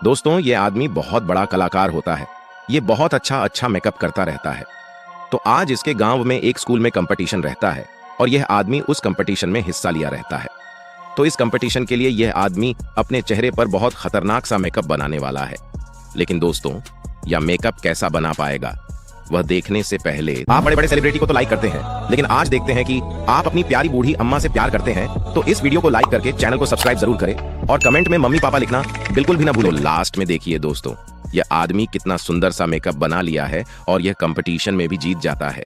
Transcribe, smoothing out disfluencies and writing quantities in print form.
दोस्तों, ये आदमी बहुत बड़ा कलाकार होता है। ये बहुत अच्छा मेकअप करता रहता है। तो आज इसके गांव में एक स्कूल में कंपटीशन रहता है और यह आदमी उस कंपटीशन में हिस्सा लिया रहता है। तो इस कंपटीशन के लिए यह आदमी अपने चेहरे पर बहुत खतरनाक सा मेकअप बनाने वाला है। लेकिन दोस्तों, यह मेकअप कैसा बना पाएगा, वह देखने से पहले आप बड़े बड़े सेलिब्रिटी को तो लाइक करते हैं, लेकिन आज देखते हैं कि आप अपनी प्यारी बूढ़ी अम्मा से प्यार करते हैं। तो इस वीडियो को लाइक करके चैनल को सब्सक्राइब जरूर करें और कमेंट में मम्मी पापा लिखना बिल्कुल भी ना भूलो। लास्ट में देखिए दोस्तों, यह आदमी कितना सुंदर सा मेकअप बना लिया है और यह कंपटीशन में भी जीत जाता है।